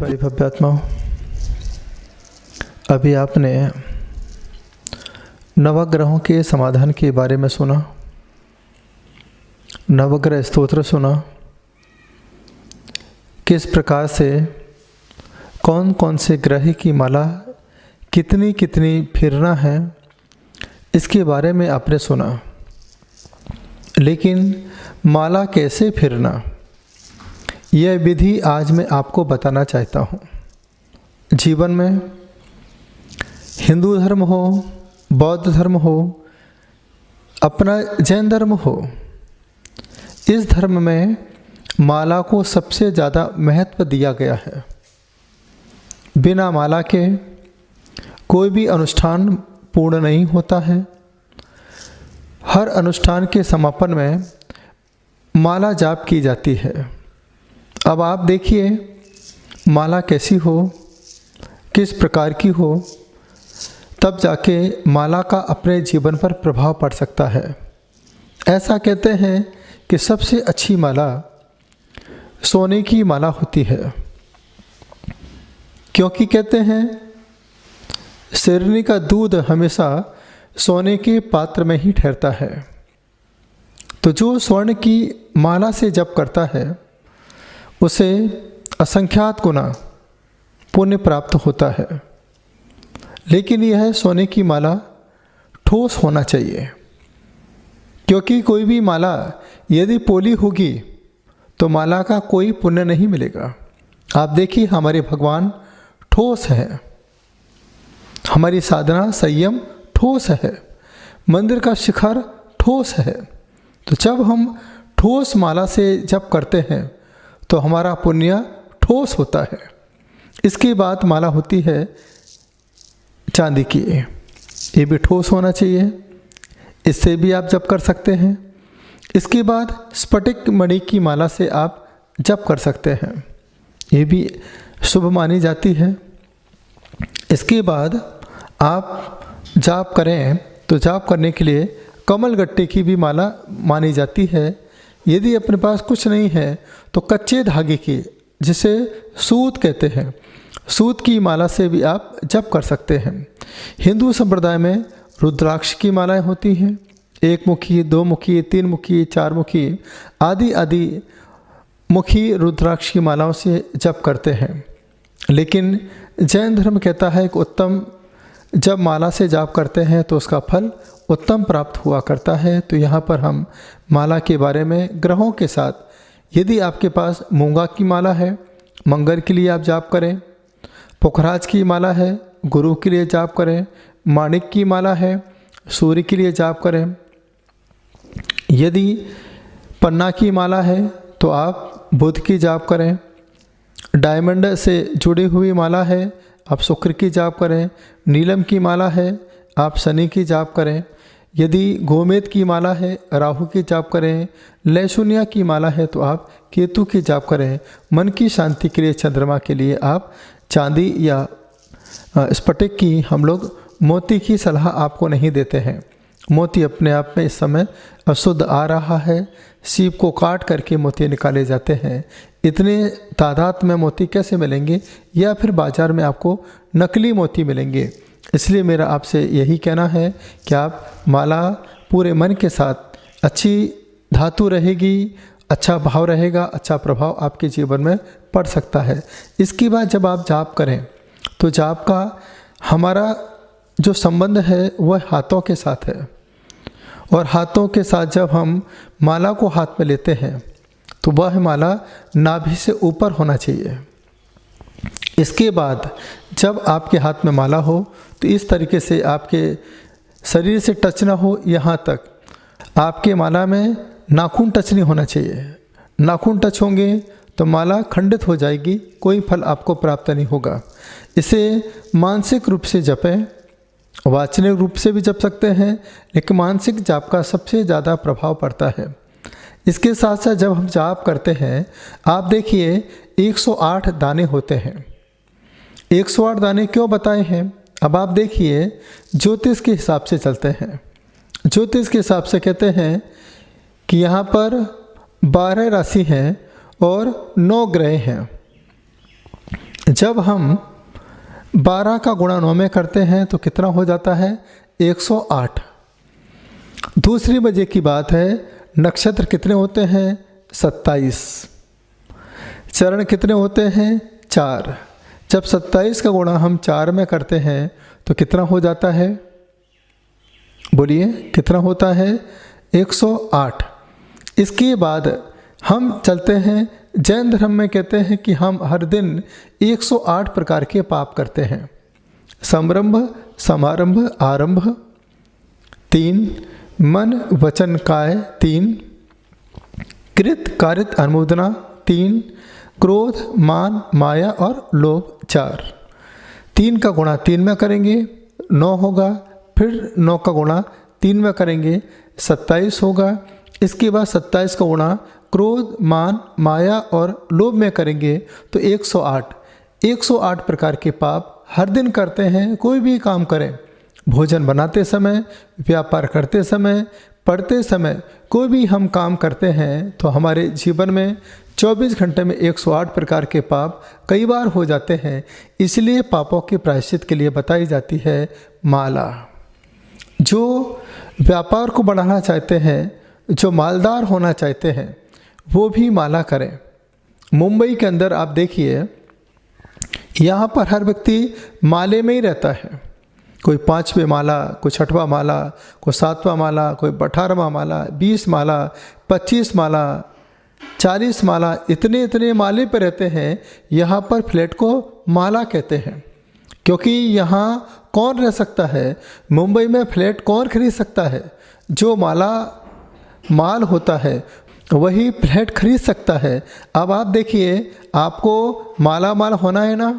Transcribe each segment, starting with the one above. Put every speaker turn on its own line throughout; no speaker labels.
बड़ी भव्य आत्माओं, अभी आपने नवग्रहों के समाधान के बारे में सुना, नवग्रह स्तोत्र सुना, किस प्रकार से कौन कौन से ग्रह की माला कितनी कितनी फिरना है इसके बारे में आपने सुना। लेकिन माला कैसे फिरना, यह विधि आज मैं आपको बताना चाहता हूँ। जीवन में हिंदू धर्म हो, बौद्ध धर्म हो, अपना जैन धर्म हो, इस धर्म में माला को सबसे ज़्यादा महत्व दिया गया है। बिना माला के कोई भी अनुष्ठान पूर्ण नहीं होता है। हर अनुष्ठान के समापन में माला जाप की जाती है। अब आप देखिए माला कैसी हो, किस प्रकार की हो, तब जाके माला का अपने जीवन पर प्रभाव पड़ सकता है। ऐसा कहते हैं कि सबसे अच्छी माला सोने की माला होती है, क्योंकि कहते हैं शेरनी का दूध हमेशा सोने के पात्र में ही ठहरता है। तो जो स्वर्ण की माला से जप करता है उसे असंख्यात गुना पुण्य प्राप्त होता है। लेकिन यह सोने की माला ठोस होना चाहिए, क्योंकि कोई भी माला यदि पोली होगी तो माला का कोई पुण्य नहीं मिलेगा। आप देखिए हमारे भगवान ठोस है, हमारी साधना संयम ठोस है, मंदिर का शिखर ठोस है। तो जब हम ठोस माला से जप करते हैं तो हमारा पुण्य ठोस होता है। इसके बाद माला होती है चांदी की, ये भी ठोस होना चाहिए, इससे भी आप जप कर सकते हैं। इसके बाद स्फटिक मणि की माला से आप जप कर सकते हैं, ये भी शुभ मानी जाती है। इसके बाद आप जाप करें तो जाप करने के लिए कमल गट्टे की भी माला मानी जाती है। यदि अपने पास कुछ नहीं है तो कच्चे धागे की, जिसे सूत कहते हैं, सूत की माला से भी आप जप कर सकते हैं। हिंदू संप्रदाय में रुद्राक्ष की मालाएं होती हैं, एक मुखी, दो मुखी, तीन मुखी, चार मुखी आदि आदि मुखी रुद्राक्ष की मालाओं से जप करते हैं। लेकिन जैन धर्म कहता है कि उत्तम जब माला से जाप करते हैं तो उसका फल उत्तम प्राप्त हुआ करता है। तो यहाँ पर हम माला के बारे में ग्रहों के साथ, यदि आपके पास मूंगा की माला है, मंगल के लिए आप जाप करें, पुखराज की माला है, गुरु के लिए जाप करें, माणिक की माला है, सूर्य के लिए जाप करें। यदि पन्ना की माला है तो आप बुध की जाप करें, डायमंड से जुड़ी हुई माला है आप शुक्र की जाप करें, नीलम की माला है आप शनि की जाप करें, यदि गोमेद की माला है राहु की जाप करें, लहसुनिया की माला है तो आप केतु की जाप करें। मन की शांति के लिए चंद्रमा के लिए आप चांदी या स्फटिक की, हम लोग मोती की सलाह आपको नहीं देते हैं। मोती अपने आप में इस समय अशुद्ध आ रहा है, सीप को काट करके मोती निकाले जाते हैं। इतने तादाद में मोती कैसे मिलेंगे, या फिर बाज़ार में आपको नकली मोती मिलेंगे। इसलिए मेरा आपसे यही कहना है कि आप माला पूरे मन के साथ, अच्छी धातु रहेगी, अच्छा भाव रहेगा, अच्छा प्रभाव आपके जीवन में पड़ सकता है। इसके बाद जब आप जाप करें तो जाप का हमारा जो संबंध है वह हाथों के साथ है, और हाथों के साथ जब हम माला को हाथ में लेते हैं तो वह माला नाभि से ऊपर होना चाहिए। इसके बाद जब आपके हाथ में माला हो तो इस तरीके से आपके शरीर से टच ना हो, यहाँ तक आपके माला में नाखून टच नहीं होना चाहिए। नाखून टच होंगे तो माला खंडित हो जाएगी, कोई फल आपको प्राप्त नहीं होगा। इसे मानसिक रूप से जपें, वाचनिक रूप से भी जप सकते हैं, लेकिन मानसिक जाप का सबसे ज़्यादा प्रभाव पड़ता है। इसके साथ साथ जब हम जाप करते हैं, आप देखिए 108 दाने होते हैं। 108 दाने क्यों बताए हैं? अब आप देखिए ज्योतिष के हिसाब से चलते हैं। ज्योतिष के हिसाब से कहते हैं कि यहाँ पर 12 राशि हैं और 9 ग्रह हैं। जब हम 12 का गुणा 9 में करते हैं तो कितना हो जाता है? 108। दूसरी मजे की बात है, नक्षत्र कितने होते हैं? 27। चरण कितने होते हैं? 4। जब 27 का गुणा हम 4 में करते हैं तो कितना हो जाता है? बोलिए कितना होता है? 108। इसके बाद हम चलते हैं, जैन धर्म में कहते हैं कि हम हर दिन 108 प्रकार के पाप करते हैं। संरंभ, समारंभ, आरंभ 3, मन वचन काय 3, कृत कारित अनुमोदना 3, क्रोध मान माया और लोभ 4। 3 का गुणा 3 में करेंगे 9 होगा, फिर 9 का गुणा 3 में करेंगे 27 होगा। इसके बाद 27 का गुणा क्रोध मान माया और लोभ में करेंगे तो 108। 108 प्रकार के पाप हर दिन करते हैं। कोई भी काम करें, भोजन बनाते समय, व्यापार करते समय, पढ़ते समय, कोई भी हम काम करते हैं तो हमारे जीवन में 24 घंटे में 108 प्रकार के पाप कई बार हो जाते हैं। इसलिए पापों के प्रायश्चित के लिए बताई जाती है माला। जो व्यापार को बढ़ाना चाहते हैं, जो मालदार होना चाहते हैं, वो भी माला करें। मुंबई के अंदर आप देखिए, यहाँ पर हर व्यक्ति माले में ही रहता है। कोई 5वें माला, कोई 6वां माला, कोई 7वां माला, कोई 18वां माला, 20 माला, 25 माला, 40 माला, इतने माले पे रहते हैं। यहाँ पर फ्लैट को माला कहते हैं, क्योंकि यहाँ कौन रह सकता है? मुंबई में फ्लैट कौन खरीद सकता है? जो माल होता है वही फ्लैट खरीद सकता है। अब आप देखिए, आपको माल होना है ना,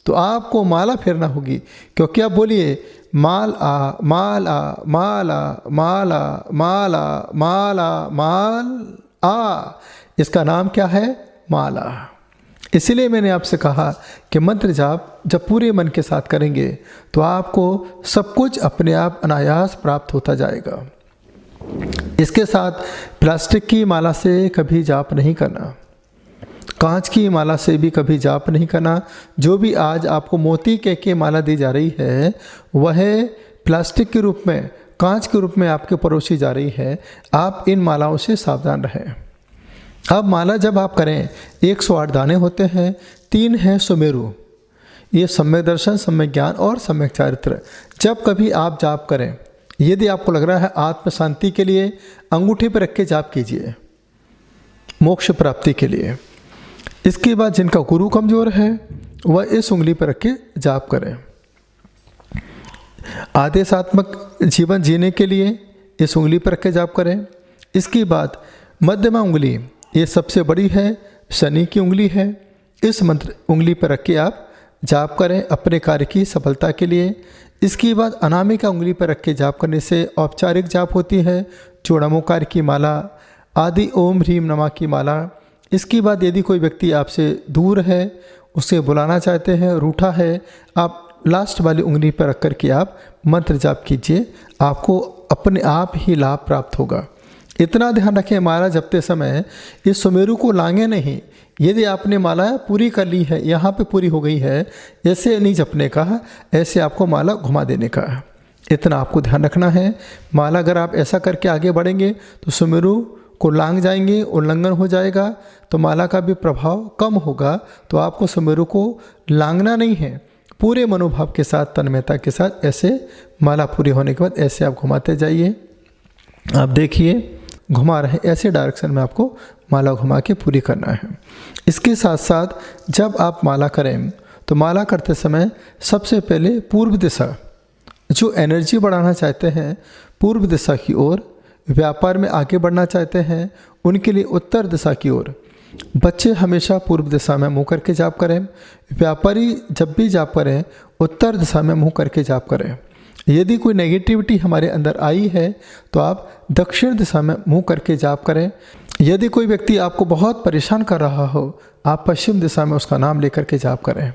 तो आपको माला फेरना होगी, क्योंकि आप बोलिए माल आ माल आ माल आ माल आ माल आ माल आ माल आ, इसका नाम क्या है? माला। इसीलिए मैंने आपसे कहा कि मंत्र जाप जब पूरे मन के साथ करेंगे तो आपको सब कुछ अपने आप अनायास प्राप्त होता जाएगा। इसके साथ प्लास्टिक की माला से कभी जाप नहीं करना, कांच की माला से भी कभी जाप नहीं करना। जो भी आज आपको मोती के माला दी जा रही है, वह प्लास्टिक के रूप में, कांच के रूप में आपके परोसी जा रही है। आप इन मालाओं से सावधान रहें। अब माला जब आप करें, 108 दाने होते हैं। 3 हैं सुमेरु, ये सम्यक दर्शन, सम्यक ज्ञान और सम्यक चारित्र। जब कभी आप जाप करें, यदि आपको लग रहा है आत्म शांति के लिए, अंगूठे पर रख के जाप कीजिए, मोक्ष प्राप्ति के लिए। इसके बाद जिनका गुरु कमज़ोर है वह इस उंगली पर रख के जाप करें। आदेशात्मक जीवन जीने के लिए इस उंगली पर रख के जाप करें। इसके बाद मध्यमा उंगली, ये सबसे बड़ी है, शनि की उंगली है। इस मंत्र उंगली पर रख के आप जाप करें अपने कार्य की सफलता के लिए। इसके बाद अनामिका उंगली पर रख के जाप करने से औपचारिक जाप होती है। चूड़ामोकार की माला, आदि ओम ह्रीम नमः की माला। इसके बाद यदि कोई व्यक्ति आपसे दूर है, उसे बुलाना चाहते हैं, रूठा है, आप लास्ट वाली उंगली पर रख कर के आप मंत्र जाप कीजिए, आपको अपने आप ही लाभ प्राप्त होगा। इतना ध्यान रखें, माला जपते समय इस सुमेरु को लांगे नहीं। यदि आपने माला पूरी कर ली है, यहाँ पे पूरी हो गई है, ऐसे नहीं जपने का, ऐसे आपको माला घुमा देने का। इतना आपको ध्यान रखना है। माला अगर आप ऐसा करके आगे बढ़ेंगे तो सुमेरु को लांग जाएंगे, उल्लंघन हो जाएगा, तो माला का भी प्रभाव कम होगा। तो आपको सुमेरु को लांगना नहीं है, पूरे मनोभाव के साथ, तन्मयता के साथ ऐसे माला पूरी होने के बाद ऐसे आप घुमाते जाइए। आप देखिए घुमा रहे, ऐसे डायरेक्शन में आपको माला घुमा के पूरी करना है। इसके साथ साथ जब आप माला करें तो माला करते समय सबसे पहले पूर्व दिशा, जो एनर्जी बढ़ाना चाहते हैं पूर्व दिशा की ओर, व्यापार में आगे बढ़ना चाहते हैं उनके लिए उत्तर दिशा की ओर। बच्चे हमेशा पूर्व दिशा में मुँह करके जाप करें। व्यापारी जब भी जाप करें उत्तर दिशा में मुँह करके जाप करें। यदि कोई नेगेटिविटी हमारे अंदर आई है तो आप दक्षिण दिशा में मुँह करके जाप करें। यदि कोई व्यक्ति आपको बहुत परेशान कर रहा हो, आप पश्चिम दिशा में उसका नाम लेकर के जाप करें।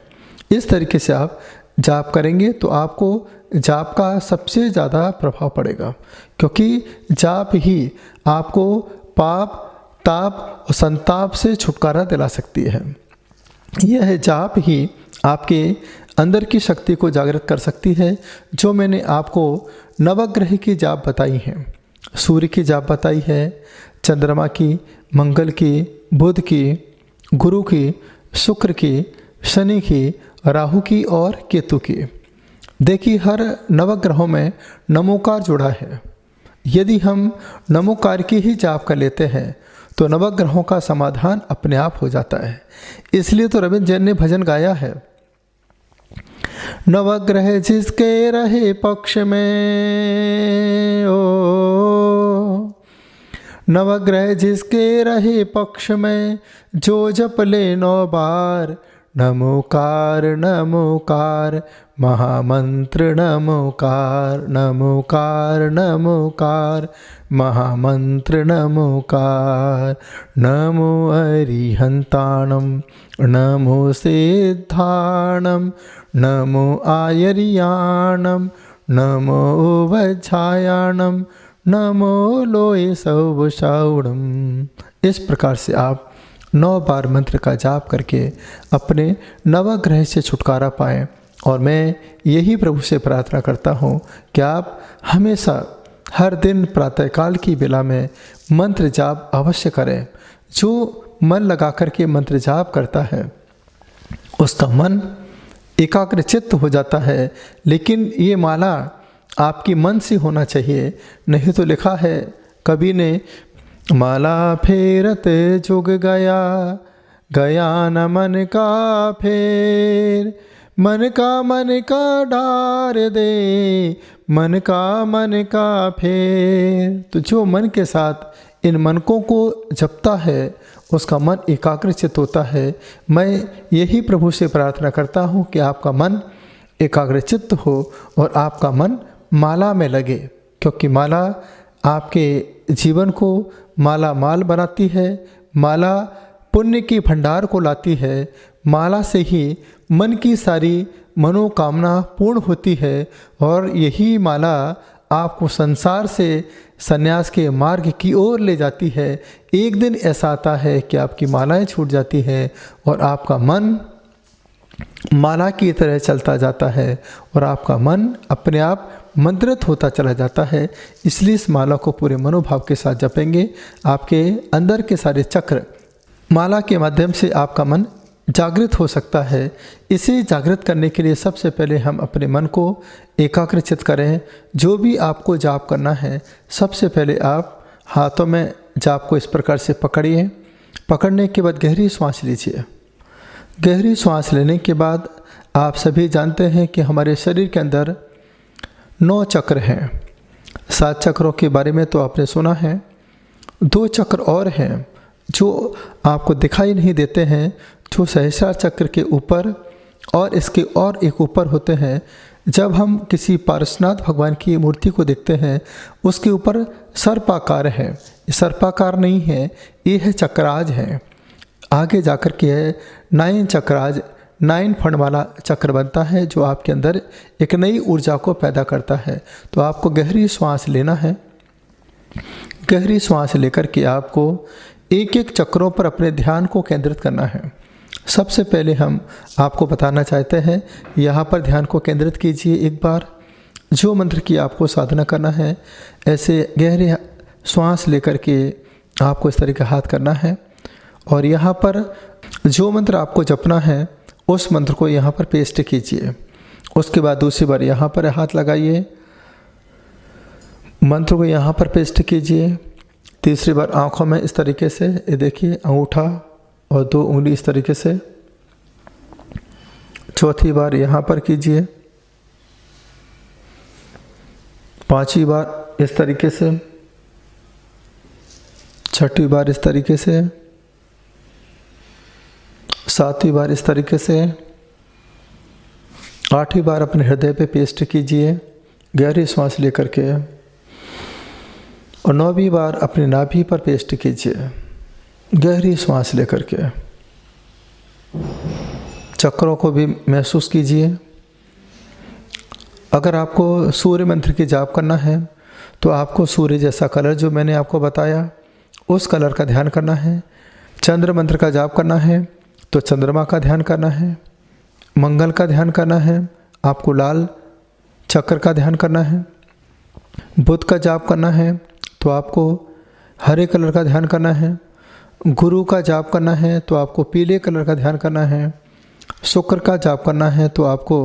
इस तरीके से आप जाप करेंगे तो आपको जाप का सबसे ज़्यादा प्रभाव पड़ेगा, क्योंकि जाप ही आपको पाप, ताप और संताप से छुटकारा दिला सकती है। यह जाप ही आपके अंदर की शक्ति को जागृत कर सकती है। जो मैंने आपको नवग्रह की जाप बताई है, सूर्य की जाप बताई है, चंद्रमा की, मंगल की, बुध की, गुरु की, शुक्र की, शनि की, राहु की और केतु की। देखिए हर नवग्रहों में नमोकार जुड़ा है। यदि हम नमोकार की ही जाप कर लेते हैं तो नवग्रहों का समाधान अपने आप हो जाता है। इसलिए तो रविंद्र जैन ने भजन गाया है, नवग्रह जिसके रहे पक्ष में, ओ नवग्रह जिसके रहे पक्ष में, जो जप ले 9 बार, नमोकार नमोकार महामंत्र, नमोकार नमोकार नमोकार महामंत्र, नमोकार। नमो अरिहंताणम, नमो सिद्धाणम, नमो आयर्याणम, नमो वज्रायाणम, नमो लोय सौवशाउणम। इस प्रकार से आप 9 बार मंत्र का जाप करके अपने नवग्रह से छुटकारा पाएं। और मैं यही प्रभु से प्रार्थना करता हूँ कि आप हमेशा हर दिन प्रातःकाल की बेला में मंत्र जाप अवश्य करें। जो मन लगा करके मंत्र जाप करता है उसका मन एकाग्रचित्त हो जाता है। लेकिन ये माला आपकी मन से होना चाहिए, नहीं तो लिखा है कवि ने, माला फेरत जुग गया, गया न मन का फेर, मन का डार दे, मन का फेर। तो जो मन के साथ इन मनकों को जपता है उसका मन एकाग्रचित्त होता है। मैं यही प्रभु से प्रार्थना करता हूँ कि आपका मन एकाग्रचित्त हो और आपका मन माला में लगे, क्योंकि माला आपके जीवन को माला माल बनाती है। माला पुण्य की भंडार को लाती है। माला से ही मन की सारी मनोकामना पूर्ण होती है और यही माला आपको संसार से संन्यास के मार्ग की ओर ले जाती है। एक दिन ऐसा आता है कि आपकी मालाएं छूट जाती हैं और आपका मन माला की तरह चलता जाता है और आपका मन अपने आप मंत्रित होता चला जाता है। इसलिए इस माला को पूरे मनोभाव के साथ जपेंगे। आपके अंदर के सारे चक्र माला के माध्यम से आपका मन जागृत हो सकता है। इसे जागृत करने के लिए सबसे पहले हम अपने मन को एकाग्रचित करें। जो भी आपको जाप करना है, सबसे पहले आप हाथों में जाप को इस प्रकार से पकड़िए। पकड़ने के बाद गहरी सांस लीजिए। गहरी सांस लेने के बाद आप सभी जानते हैं कि हमारे शरीर के अंदर 9 चक्र हैं। 7 चक्रों के बारे में तो आपने सुना है। 2 चक्र और हैं जो आपको दिखाई नहीं देते हैं, जो सहस्रार चक्र के ऊपर और इसके और एक ऊपर होते हैं। जब हम किसी पार्श्वनाथ भगवान की मूर्ति को देखते हैं, उसके ऊपर सर्पाकार है। ये सर्पाकार नहीं है, ये है चक्राज है। आगे जाकर के है 9 चक्राज, 9 फंड वाला चक्र बनता है, जो आपके अंदर एक नई ऊर्जा को पैदा करता है। तो आपको गहरी श्वास लेना है। गहरी श्वास लेकर के आपको एक एक चक्रों पर अपने ध्यान को केंद्रित करना है। सबसे पहले हम आपको बताना चाहते हैं, यहाँ पर ध्यान को केंद्रित कीजिए एक बार। जो मंत्र की आपको साधना करना है, ऐसे गहरे श्वास लेकर के आपको इस तरीके हाथ करना है और यहाँ पर जो मंत्र आपको जपना है उस मंत्र को यहाँ पर पेस्ट कीजिए। उसके बाद दूसरी बार यहाँ पर हाथ लगाइए, मंत्र को यहाँ पर पेस्ट कीजिए। तीसरी बार आँखों में इस तरीके से, ये देखिए अंगूठा और 2 उंगली इस तरीके से। चौथी बार यहाँ पर कीजिए। 5वीं बार इस तरीके से। 6वीं बार इस तरीके से। 7वीं बार इस तरीके से। 8वीं बार अपने हृदय पे पेस्ट कीजिए गहरी सांस लेकर के और 9वीं बार अपनी नाभि पर पेस्ट कीजिए गहरी सांस लेकर के। चक्रों को भी महसूस कीजिए। अगर आपको सूर्य मंत्र की जाप करना है तो आपको सूर्य जैसा कलर जो मैंने आपको बताया उस कलर का ध्यान करना है। चंद्र मंत्र का जाप करना है तो चंद्रमा का ध्यान करना है। मंगल का ध्यान करना है, आपको लाल चक्र का ध्यान करना है। बुध का जाप करना है तो आपको हरे कलर का ध्यान करना है। गुरु का जाप करना है तो आपको पीले कलर का ध्यान करना है। शुक्र का जाप करना है तो आपको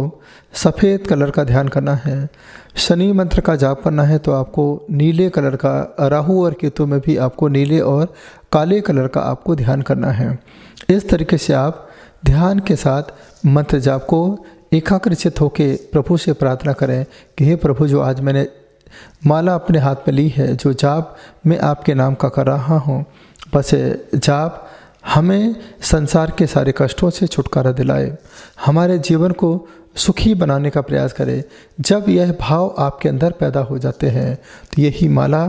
सफ़ेद कलर का ध्यान करना है। शनि मंत्र का जाप करना है तो आपको नीले कलर का, राहु और केतु में भी आपको नीले और काले कलर का आपको ध्यान करना है। इस तरीके से आप ध्यान के साथ मंत्र जाप को एकाग्रचित होकर प्रभु से प्रार्थना करें कि हे प्रभु, जो आज मैंने माला अपने हाथ में ली है, जो जाप मैं आपके नाम का कर रहा हूँ, बस जाप हमें संसार के सारे कष्टों से छुटकारा दिलाए, हमारे जीवन को सुखी बनाने का प्रयास करे। जब यह भाव आपके अंदर पैदा हो जाते हैं तो यही माला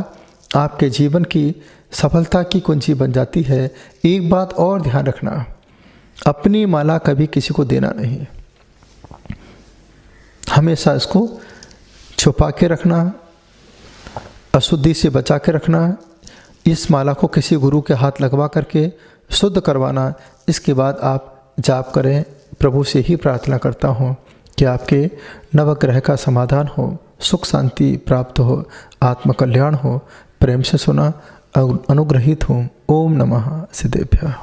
आपके जीवन की सफलता की कुंजी बन जाती है। एक बात और ध्यान रखना, अपनी माला कभी किसी को देना नहीं, हमेशा इसको छुपा के रखना, अशुद्धि से बचा के रखना। इस माला को किसी गुरु के हाथ लगवा करके शुद्ध करवाना। इसके बाद आप जाप करें। प्रभु से ही प्रार्थना करता हूँ कि आपके नवग्रह का समाधान हो, सुख शांति प्राप्त हो, आत्मकल्याण हो। प्रेम से सुना, अनुग्रहित हूँ। ओम नमः सिद्धेभ्यः।